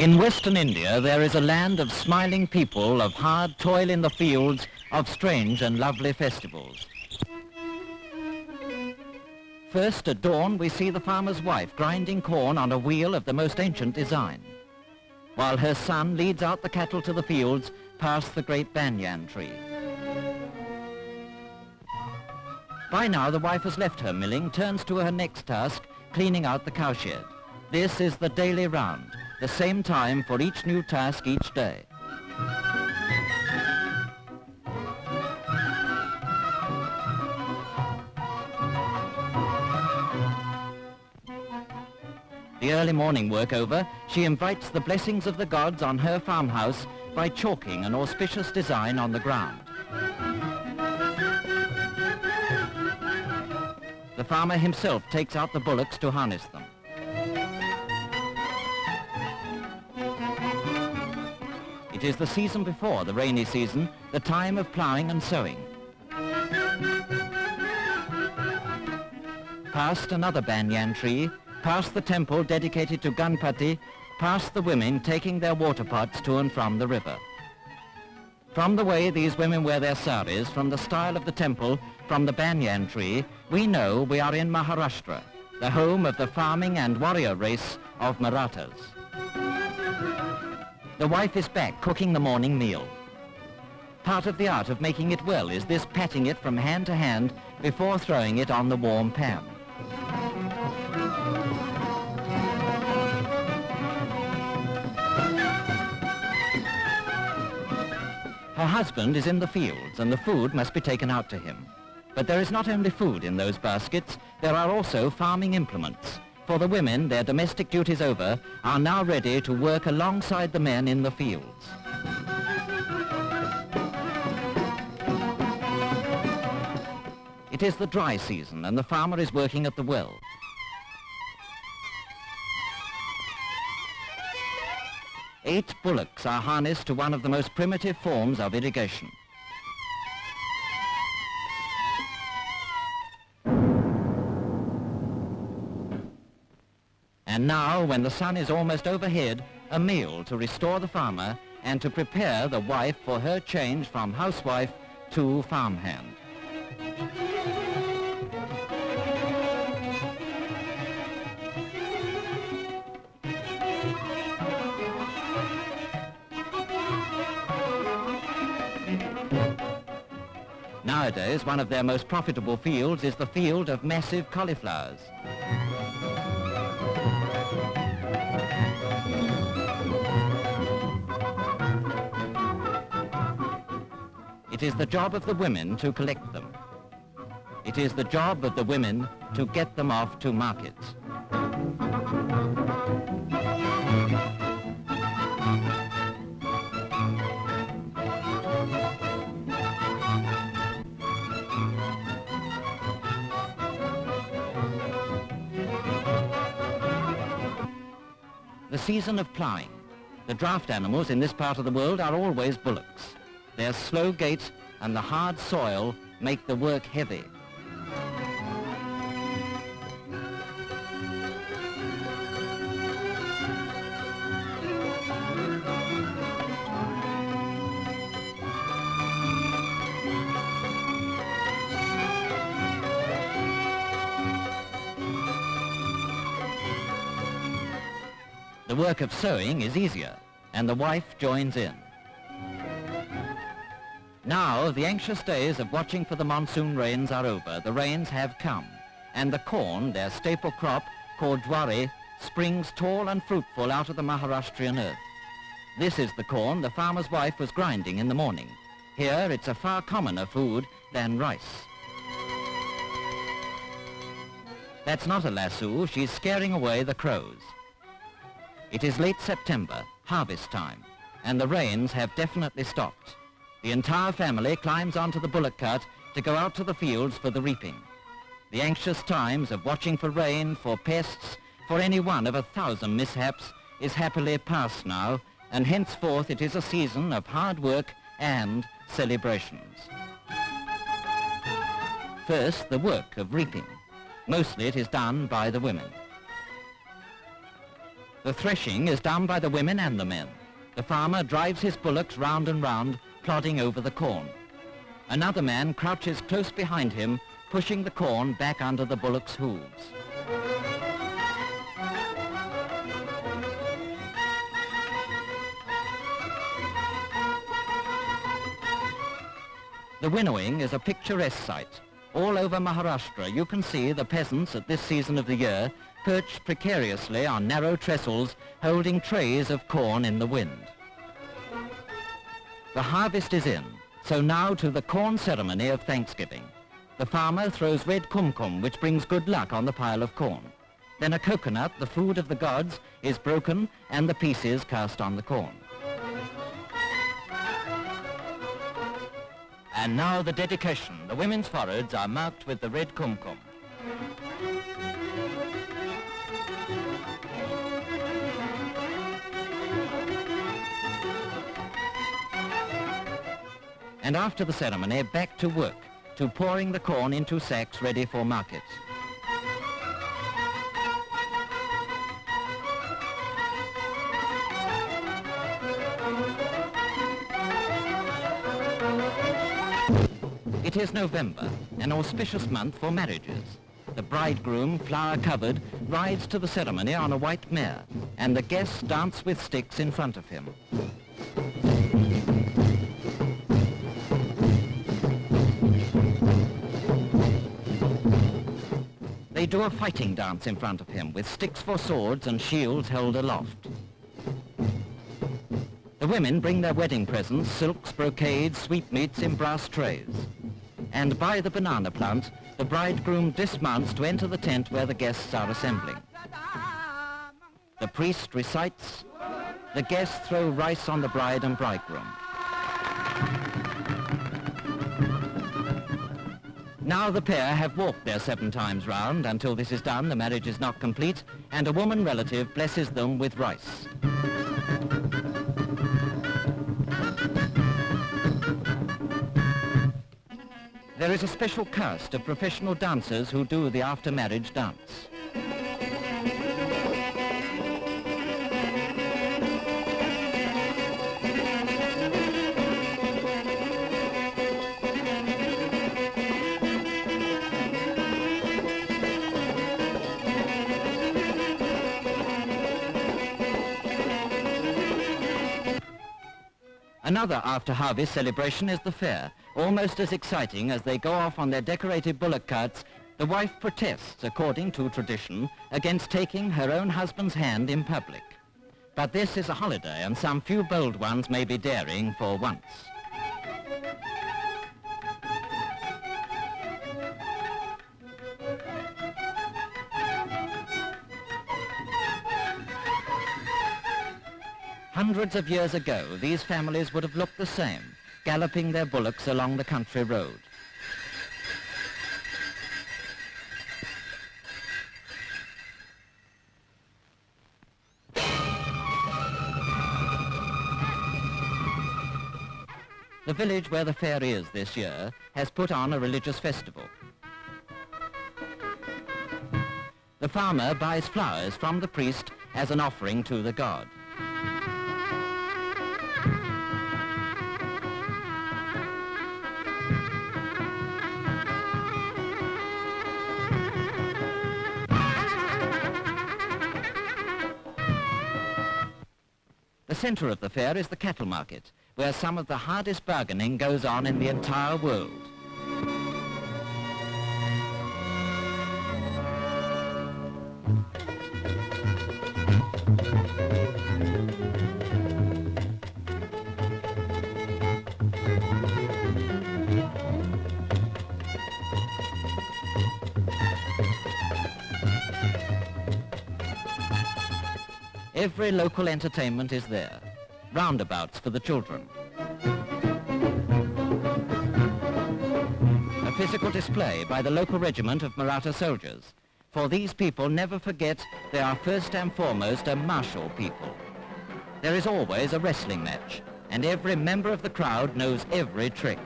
In Western India, there is a land of smiling people, of hard toil in the fields, of strange and lovely festivals. First, at dawn, we see the farmer's wife grinding corn on a wheel of the most ancient design, while her son leads out the cattle to the fields past the great banyan tree. By now, the wife has left her milling, turns to her next task, cleaning out the cowshed. This is the daily round, the same time for each new task each day. The early morning work over, she invites the blessings of the gods on her farmhouse by chalking an auspicious design on the ground. The farmer himself takes out the bullocks to harness them. It is the season before the rainy season, the time of ploughing and sowing. Past another banyan tree, past the temple dedicated to Ganpati, past the women taking their water pots to and from the river. From the way these women wear their saris, from the style of the temple, from the banyan tree, we know we are in Maharashtra, the home of the farming and warrior race of Marathas. The wife is back cooking the morning meal. Part of the art of making it well is this patting it from hand to hand before throwing it on the warm pan. Her husband is in the fields and the food must be taken out to him. But there is not only food in those baskets, there are also farming implements. For the women, their domestic duties over, are now ready to work alongside the men in the fields. It is the dry season and the farmer is working at the well. Eight bullocks are harnessed to one of the most primitive forms of irrigation. And now, when the sun is almost overhead, a meal to restore the farmer and to prepare the wife for her change from housewife to farmhand. Nowadays, one of their most profitable fields is the field of massive cauliflowers. It is the job of the women to collect them. It is the job of the women to get them off to markets. The season of ploughing. The draft animals in this part of the world are always bullocks. Their slow gait and the hard soil make the work heavy. The work of sowing is easier, and the wife joins in. Now, the anxious days of watching for the monsoon rains are over. The rains have come, and the corn, their staple crop, called jwari, springs tall and fruitful out of the Maharashtrian earth. This is the corn the farmer's wife was grinding in the morning. Here, it's a far commoner food than rice. That's not a lasso, she's scaring away the crows. It is late September, harvest time, and the rains have definitely stopped. The entire family climbs onto the bullock cart to go out to the fields for the reaping. The anxious times of watching for rain, for pests, for any one of 1,000 mishaps is happily past now, and henceforth it is a season of hard work and celebrations. First, the work of reaping. Mostly it is done by the women. The threshing is done by the women and the men. The farmer drives his bullocks round and round, plodding over the corn. Another man crouches close behind him, pushing the corn back under the bullock's hooves. The winnowing is a picturesque sight. All over Maharashtra you can see the peasants at this season of the year perched precariously on narrow trestles holding trays of corn in the wind. The harvest is in, so now to the corn ceremony of Thanksgiving. The farmer throws red kumkum, which brings good luck on the pile of corn. Then a coconut, the food of the gods, is broken and the pieces cast on the corn. And now the dedication. The women's foreheads are marked with the red kumkum. And after the ceremony, back to work, to pouring the corn into sacks ready for market. It is November, an auspicious month for marriages. The bridegroom, flower-covered, rides to the ceremony on a white mare, and the guests dance with sticks in front of him. They do a fighting dance in front of him, with sticks for swords and shields held aloft. The women bring their wedding presents, silks, brocades, sweetmeats in brass trays. And by the banana plant, the bridegroom dismounts to enter the tent where the guests are assembling. The priest recites, the guests throw rice on the bride and bridegroom. Now the pair have walked their 7 times round. Until this is done, the marriage is not complete, and a woman relative blesses them with rice. There is a special caste of professional dancers who do the after-marriage dance. Another after-harvest celebration is the fair. Almost as exciting as they go off on their decorated bullock carts, the wife protests, according to tradition, against taking her own husband's hand in public. But this is a holiday, and some few bold ones may be daring for once. Hundreds of years ago, these families would have looked the same, galloping their bullocks along the country road. The village where the fair is this year has put on a religious festival. The farmer buys flowers from the priest as an offering to the god. The center of the fair is the cattle market, where some of the hardest bargaining goes on in the entire world. Every local entertainment is there. Roundabouts for the children. A physical display by the local regiment of Maratha soldiers. For these people never forget they are first and foremost a martial people. There is always a wrestling match, and every member of the crowd knows every trick.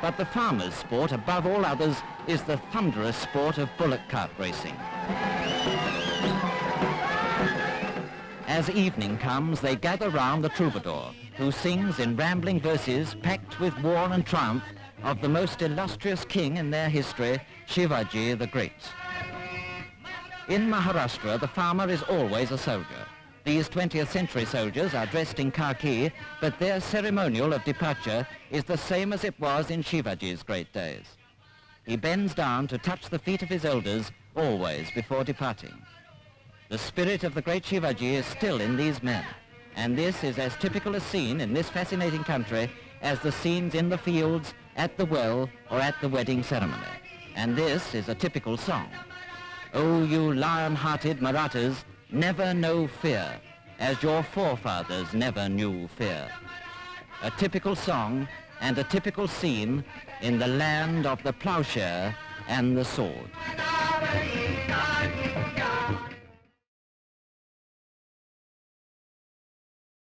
But the farmer's sport, above all others, is the thunderous sport of bullock cart racing. As evening comes, they gather round the troubadour, who sings in rambling verses packed with war and triumph of the most illustrious king in their history, Shivaji the Great. In Maharashtra, the farmer is always a soldier. These 20th century soldiers are dressed in khaki, but their ceremonial of departure is the same as it was in Shivaji's great days. He bends down to touch the feet of his elders always before departing. The spirit of the great Shivaji is still in these men, and this is as typical a scene in this fascinating country as the scenes in the fields, at the well, or at the wedding ceremony. And this is a typical song. Oh, you lion-hearted Marathas, never know fear, as your forefathers never knew fear. A typical song and a typical scene in the land of the plowshare and the sword.